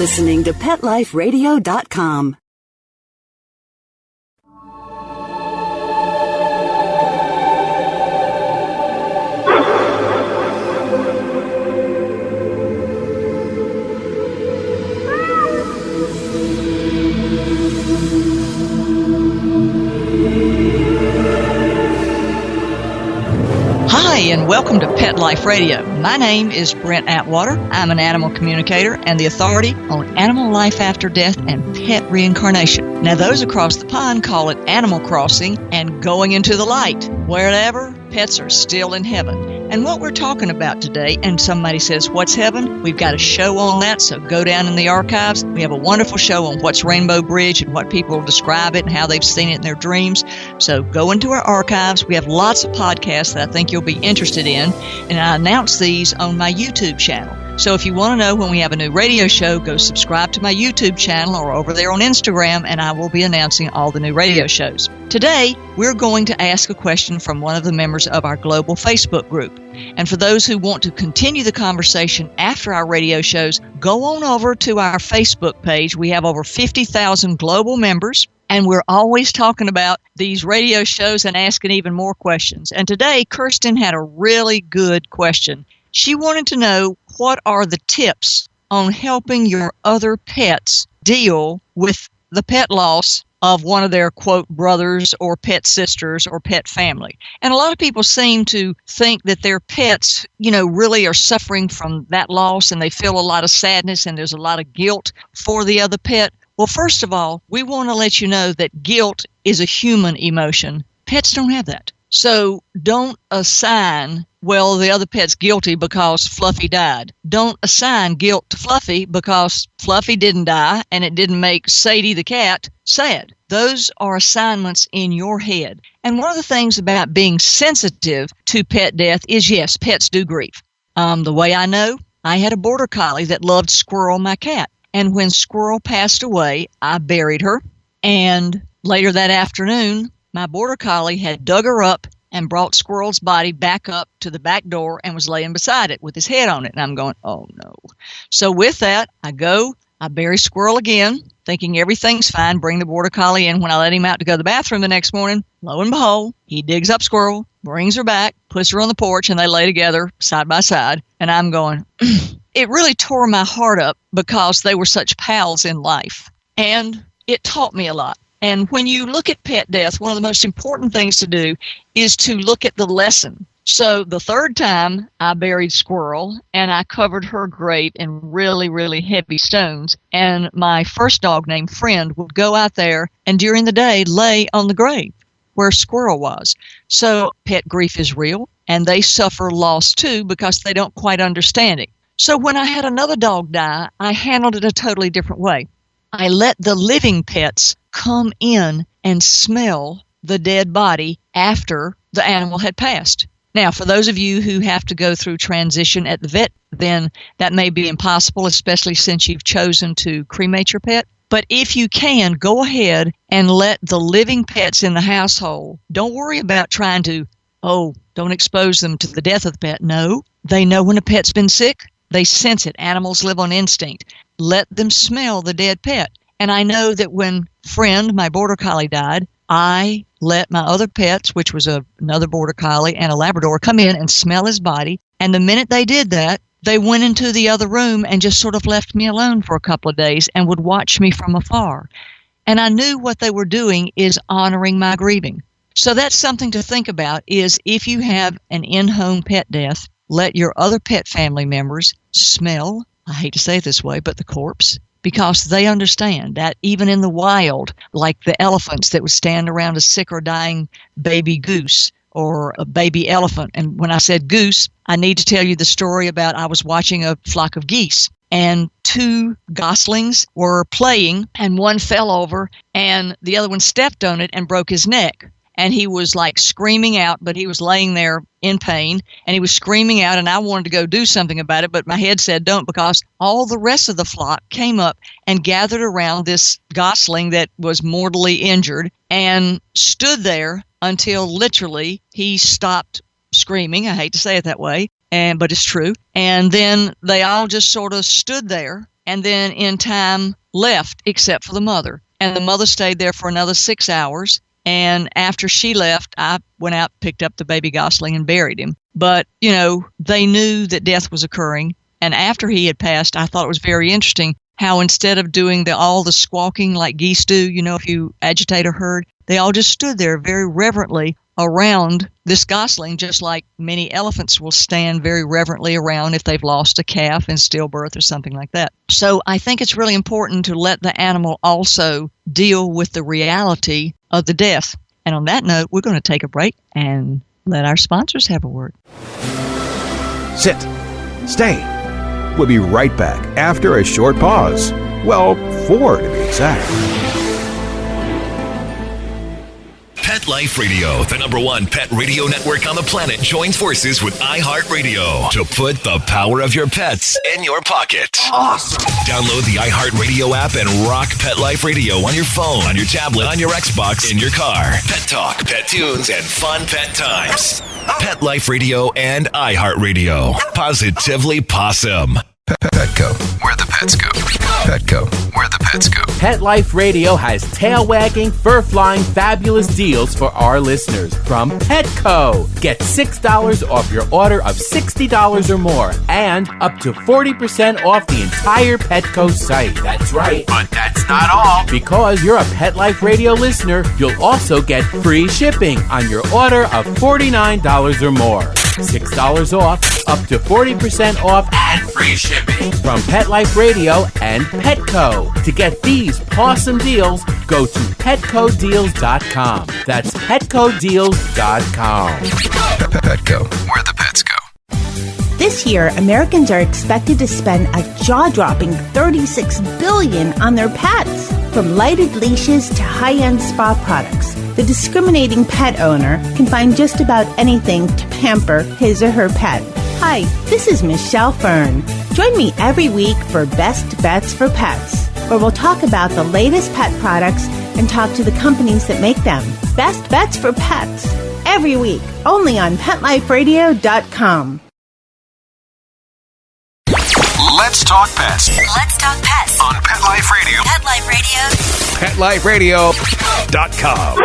listening to PetLifeRadio.com. Hi, and welcome to Pet Life Radio. My name is Brent Atwater. I'm an animal communicator and the authority on animal life after death and pet reincarnation. Now, those across the pond call it Animal Crossing and going into the light. Wherever, pets are still in heaven. And what we're talking about today, and somebody says, what's heaven? We've got a show on that, so go down in the archives. We have a wonderful show on what's Rainbow Bridge and what people describe it and how they've seen it in their dreams. So go into our archives. We have lots of podcasts that I think you'll be interested in, and I announce these on my YouTube channel. So if you want to know when we have a new radio show, go subscribe to my YouTube channel or over there on Instagram, and I will be announcing all the new radio shows. Today, we're going to ask a question from one of the members of our global Facebook group. And for those who want to continue the conversation after our radio shows, go on over to our Facebook page. We have over 50,000 global members, and we're always talking about these radio shows and asking even more questions. And today, Kirsten had a really good question. She wanted to know, what are the tips on helping your other pets deal with the pet loss of one of their, quote, brothers or pet sisters or pet family? And a lot of people seem to think that their pets, really are suffering from that loss, and they feel a lot of sadness and there's a lot of guilt for the other pet. Well, first of all, we want to let you know that guilt is a human emotion. Pets don't have that. So don't assign, well, the other pet's guilty because Fluffy died. Don't assign guilt to Fluffy because Fluffy didn't die and it didn't make Sadie the cat sad. Those are assignments in your head. And one of the things about being sensitive to pet death is, yes, pets do grieve. The way I know, I had a border collie that loved Squirrel, my cat. And when Squirrel passed away, I buried her. And later that afternoon, my border collie had dug her up and brought Squirrel's body back up to the back door and was laying beside it with his head on it. And I'm going, oh, no. So with that, I bury Squirrel again, thinking everything's fine, bring the border collie in. When I let him out to go to the bathroom the next morning, lo and behold, he digs up Squirrel, brings her back, puts her on the porch, and they lay together side by side. And I'm going, it really tore my heart up because they were such pals in life. And it taught me a lot. And when you look at pet death, one of the most important things to do is to look at the lesson. So the third time I buried Squirrel, and I covered her grave in really, really heavy stones. And my first dog named Friend would go out there and during the day lay on the grave where Squirrel was. So pet grief is real, and they suffer loss too because they don't quite understand it. So when I had another dog die, I handled it a totally different way. I let the living pets come in and smell the dead body after the animal had passed. Now, for those of you who have to go through transition at the vet, then that may be impossible, especially since you've chosen to cremate your pet. But if you can, go ahead and let the living pets in the household. Don't worry about trying to, don't expose them to the death of the pet. No, they know when a pet's been sick. They sense it. Animals live on instinct. Let them smell the dead pet. And I know that when Friend, my border collie, died, I let my other pets, which was another border collie and a Labrador, come in and smell his body. And the minute they did that, they went into the other room and just sort of left me alone for a couple of days and would watch me from afar. And I knew what they were doing is honoring my grieving. So that's something to think about, is if you have an in-home pet death, let your other pet family members smell, I hate to say it this way, but the corpse, because they understand that even in the wild, like the elephants that would stand around a sick or dying baby goose or a baby elephant. And when I said goose, I need to tell you the story about I was watching a flock of geese, and two goslings were playing, and one fell over, and the other one stepped on it and broke his neck. And he was like screaming out, but he was laying there in pain, and he was screaming out, and I wanted to go do something about it, but my head said don't, because all the rest of the flock came up and gathered around this gosling that was mortally injured and stood there until literally he stopped screaming. I hate to say it that way, but it's true. And then they all just sort of stood there and then in time left except for the mother. And the mother stayed there for another 6 hours. And after she left, I went out, picked up the baby gosling and buried him. But, they knew that death was occurring. And after he had passed, I thought it was very interesting how instead of doing all the squawking like geese do, if you agitate a herd, they all just stood there very reverently around this gosling, just like many elephants will stand very reverently around if they've lost a calf in stillbirth or something like that. So I think it's really important to let the animal also deal with the reality of the death. And on that note, we're going to take a break and let our sponsors have a word. Sit. Stay. We'll be right back after a short pause. Well, 4 to be exact. Pet Life Radio, the #1 pet radio network on the planet, joins forces with iHeartRadio to put the power of your pets in your pocket. Awesome! Download the iHeartRadio app and rock Pet Life Radio on your phone, on your tablet, on your Xbox, in your car. Pet talk, pet tunes, and fun pet times. Pet Life Radio and iHeartRadio. Positively Possum. Petco, where the pets go. Petco, where the pets go. Pet Life Radio has tail-wagging, fur-flying, fabulous deals for our listeners from Petco. Get $6 off your order of $60 or more and up to 40% off the entire Petco site. That's right, but that's not all. Because you're a Pet Life Radio listener, you'll also get free shipping on your order of $49 or more. $6 off, up to 40% off, and free shipping from Pet Life Radio and Petco. To get these awesome deals, go to petcodeals.com. That's petcodeals.com. Petco, where the pets go. This year, Americans are expected to spend a jaw-dropping $36 billion on their pets. From lighted leashes to high-end spa products, the discriminating pet owner can find just about anything to pamper his or her pet. Hi, this is Michelle Fern. Join me every week for Best Bets for Pets, where we'll talk about the latest pet products and talk to the companies that make them. Best Bets for Pets, every week, only on PetLifeRadio.com. Let's talk pets. Let's talk pets On Pet Life Radio. Pet Life Radio. PetLifeRadio.com.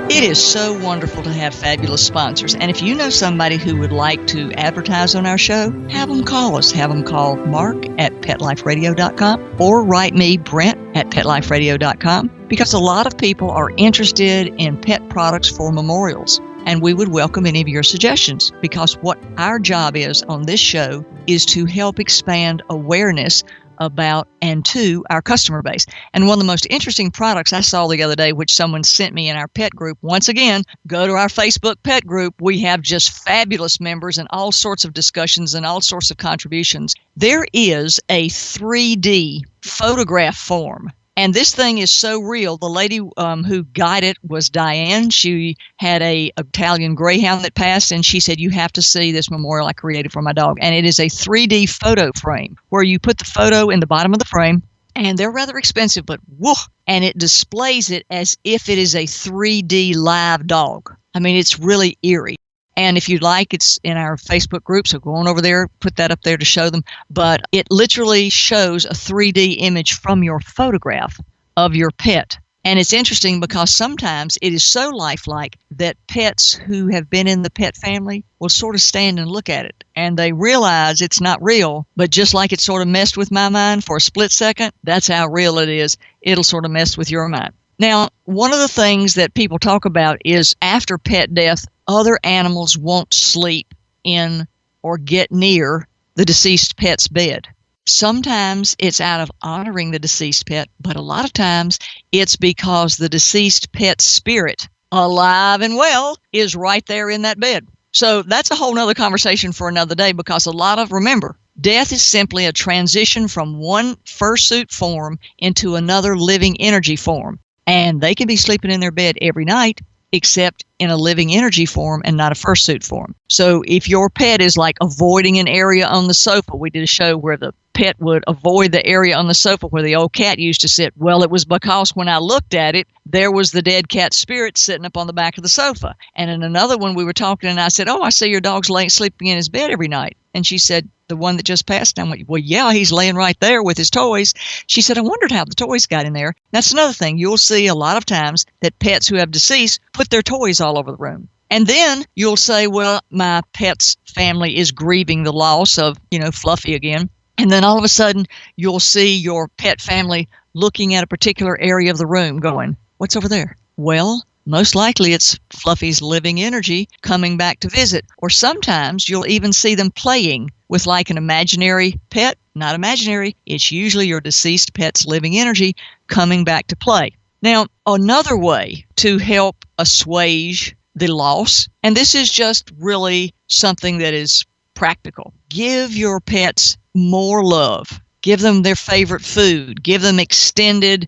It is so wonderful to have fabulous sponsors. And if you know somebody who would like to advertise on our show, have them call us. Have them call Mark at PetLifeRadio.com or write me, Brent, at PetLifeRadio.com, because a lot of people are interested in pet products for memorials. And we would welcome any of your suggestions, because what our job is on this show is to help expand awareness about and to our customer base. And one of the most interesting products I saw the other day, which someone sent me in our pet group, once again, go to our Facebook pet group. We have just fabulous members and all sorts of discussions and all sorts of contributions. There is a 3D photograph form. And this thing is so real. The lady who got it was Diane. She had a Italian Greyhound that passed, and she said, you have to see this memorial I created for my dog. And it is a 3D photo frame where you put the photo in the bottom of the frame, and they're rather expensive, but whoa, and it displays it as if it is a 3D live dog. I mean, it's really eerie. And if you'd like, it's in our Facebook group, so go on over there, put that up there to show them. But it literally shows a 3D image from your photograph of your pet. And it's interesting because sometimes it is so lifelike that pets who have been in the pet family will sort of stand and look at it. And they realize it's not real, but just like it sort of messed with my mind for a split second, that's how real it is. It'll sort of mess with your mind. Now, one of the things that people talk about is after pet death, other animals won't sleep in or get near the deceased pet's bed. Sometimes it's out of honoring the deceased pet, but a lot of times it's because the deceased pet's spirit, alive and well, is right there in that bed. So that's a whole nother conversation for another day, because remember, death is simply a transition from one fursuit form into another living energy form. And they can be sleeping in their bed every night, except in a living energy form and not a fursuit form. So if your pet is like avoiding an area on the sofa, we did a show where the pet would avoid the area on the sofa where the old cat used to sit. Well, it was because when I looked at it, there was the dead cat's spirit sitting up on the back of the sofa. And in another one, we were talking, and I said, "Oh, I see your dog's sleeping in his bed every night." And she said, "The one that just passed?" And I went, "Well, yeah, he's laying right there with his toys." She said, "I wondered how the toys got in there." That's another thing. You'll see a lot of times that pets who have deceased put their toys all over the room. And then you'll say, well, my pet's family is grieving the loss of, Fluffy again. And then all of a sudden, you'll see your pet family looking at a particular area of the room going, "What's over there?" Well, most likely it's Fluffy's living energy coming back to visit. Or sometimes you'll even see them playing with like an imaginary pet. Not imaginary. It's usually your deceased pet's living energy coming back to play. Now, another way to help assuage the loss, and this is just really something that is practical. Give your pets more love. Give them their favorite food. Give them extended,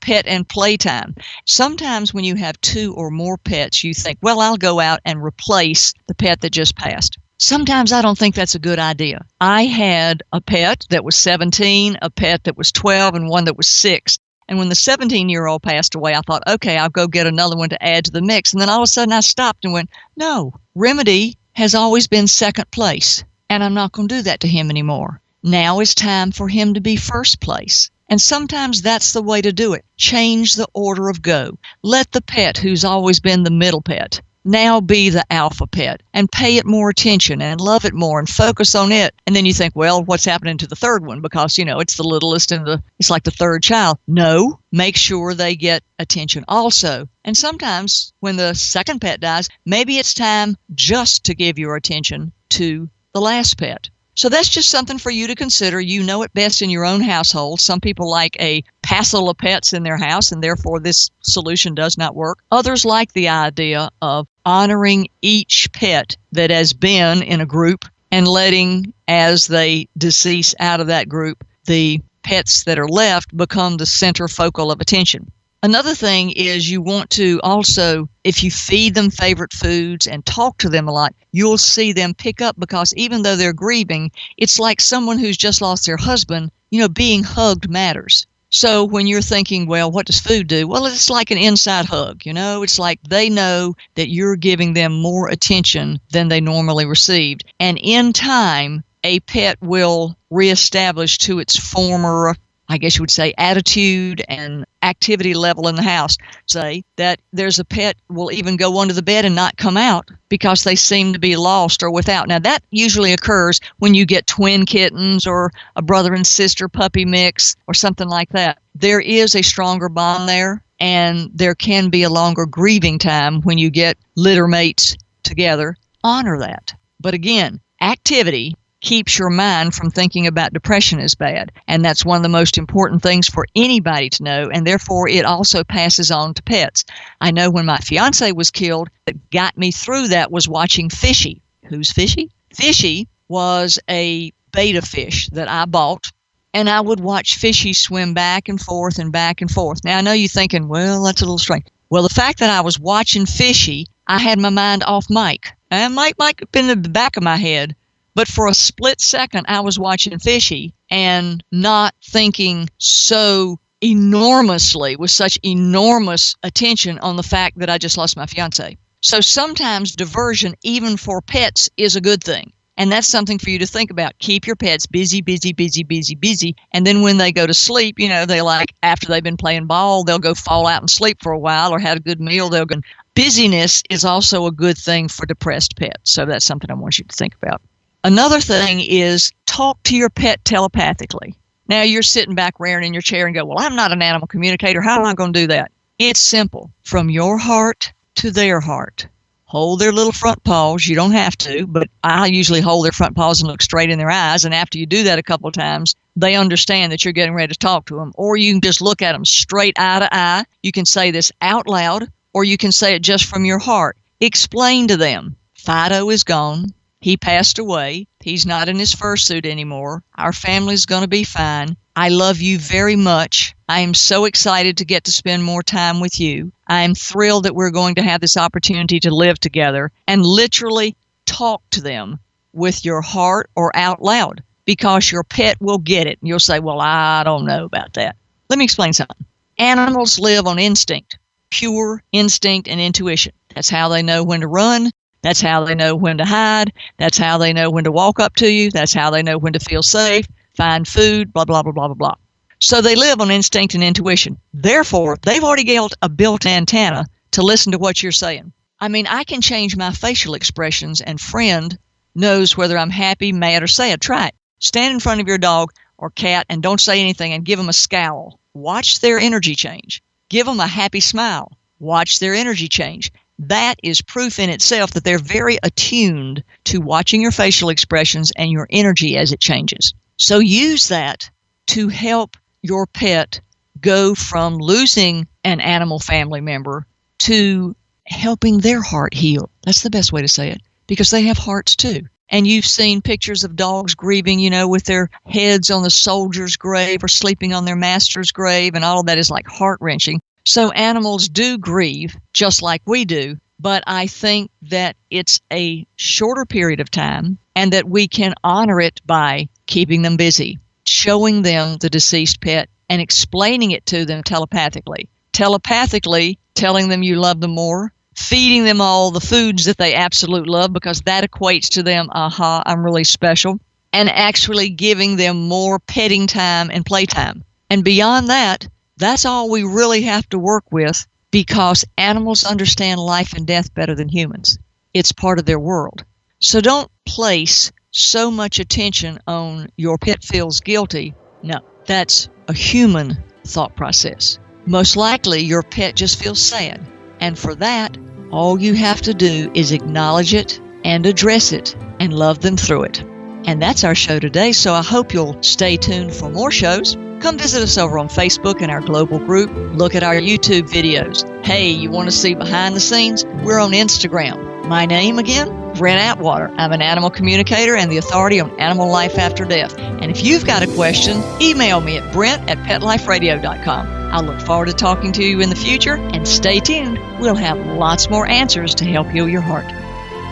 pet and playtime. Sometimes when you have 2 or more pets, you think, well, I'll go out and replace the pet that just passed. Sometimes I don't think that's a good idea. I had a pet that was 17, a pet that was 12, and one that was 6. And when the 17-year-old passed away, I thought, okay, I'll go get another one to add to the mix. And then all of a sudden I stopped and went, no, Remedy has always been second place, and I'm not going to do that to him anymore. Now it's time for him to be first place. And sometimes that's the way to do it. Change the order of go. Let the pet who's always been the middle pet now be the alpha pet, and pay it more attention and love it more and focus on it. And then you think, well, what's happening to the third one? Because, it's the littlest and it's like the third child. No, make sure they get attention also. And sometimes when the second pet dies, maybe it's time just to give your attention to the last pet. So that's just something for you to consider. You know it best in your own household. Some people like a passel of pets in their house, and therefore this solution does not work. Others like the idea of honoring each pet that has been in a group and letting, as they decease out of that group, the pets that are left become the center focal of attention. Another thing is you want to also, if you feed them favorite foods and talk to them a lot, you'll see them pick up, because even though they're grieving, it's like someone who's just lost their husband, being hugged matters. So when you're thinking, well, what does food do? Well, it's like an inside hug, It's like they know that you're giving them more attention than they normally received. And in time, a pet will reestablish to its former, I guess you would say, attitude and activity level in the house. Say that there's a pet will even go under the bed and not come out because they seem to be lost or without. Now, that usually occurs when you get twin kittens or a brother and sister puppy mix or something like that. There is a stronger bond there, and there can be a longer grieving time when you get litter mates together. Honor that. But again, activity keeps your mind from thinking about depression as bad. And that's one of the most important things for anybody to know, and therefore it also passes on to pets. I know when my fiance was killed, what got me through that was watching Fishy. Who's Fishy? Fishy was a betta fish that I bought, and I would watch Fishy swim back and forth and back and forth. Now, I know you're thinking, well, that's a little strange. Well, the fact that I was watching Fishy, I had my mind off Mike. And Mike might have been in the back of my head, but for a split second, I was watching Fishy and not thinking so enormously, with such enormous attention on the fact that I just lost my fiance. So sometimes diversion, even for pets, is a good thing. And that's something for you to think about. Keep your pets busy, busy, busy, busy, busy. And then when they go to sleep, they after they've been playing ball, they'll go fall out and sleep for a while or had a good meal. They'll go. Busyness is also a good thing for depressed pets. So that's something I want you to think about. Another thing is talk to your pet telepathically. Now, you're sitting back rearing in your chair and go, well, I'm not an animal communicator. How am I going to do that? It's simple. From your heart to their heart. Hold their little front paws. You don't have to, but I usually hold their front paws and look straight in their eyes. And after you do that a couple of times, they understand that you're getting ready to talk to them. Or you can just look at them straight eye to eye. You can say this out loud, or you can say it just from your heart. Explain to them, Fido is gone. He passed away. He's not in his fursuit anymore. Our family's going to be fine. I love you very much. I am so excited to get to spend more time with you. I am thrilled that we're going to have this opportunity to live together, and literally talk to them with your heart or out loud. because your pet will get it. And you'll say, well, I don't know about that. Let me explain something. Animals live on instinct, pure instinct and intuition. That's how they know when to run. That's how they know when to hide. That's how they know when to walk up to you. That's how they know when to feel safe, find food, blah, blah, blah, blah, blah, blah. So they live on instinct and intuition. Therefore, they've already got a built antenna to listen to what you're saying. I mean, I can change my facial expressions, and friend knows whether I'm happy, mad, or sad. Try it. Stand in front of your dog or cat and don't say anything and give them a scowl. Watch their energy change. Give them a happy smile. Watch their energy change. That is proof in itself that they're very attuned to watching your facial expressions and your energy as it changes. So use that to help your pet go from losing an animal family member to helping their heart heal. That's the best way to say it, because they have hearts too. And you've seen pictures of dogs grieving, with their heads on the soldier's grave or sleeping on their master's grave, and all of that is like heart-wrenching. So animals do grieve just like we do, but I think that it's a shorter period of time and that we can honor it by keeping them busy, showing them the deceased pet and explaining it to them telepathically. Telepathically telling them you love them more, feeding them all the foods that they absolutely love because that equates to them, I'm really special, and actually giving them more petting time and playtime. And beyond that, that's all we really have to work with because animals understand life and death better than humans. It's part of their world. So don't place so much attention on your pet feels guilty. No, that's a human thought process. Most likely your pet just feels sad. And for that, all you have to do is acknowledge it and address it and love them through it. And that's our show today, so I hope you'll stay tuned for more shows. Come visit us over on Facebook in our global group. Look at our YouTube videos. Hey, you want to see behind the scenes? We're on Instagram. My name again, Brent Atwater. I'm an animal communicator and the authority on animal life after death. And if you've got a question, email me at brent@petliferadio.com. I look forward to talking to you in the future, and stay tuned. We'll have lots more answers to help heal your heart.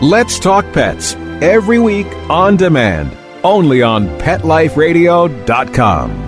Let's Talk Pets, every week on demand, only on PetLifeRadio.com.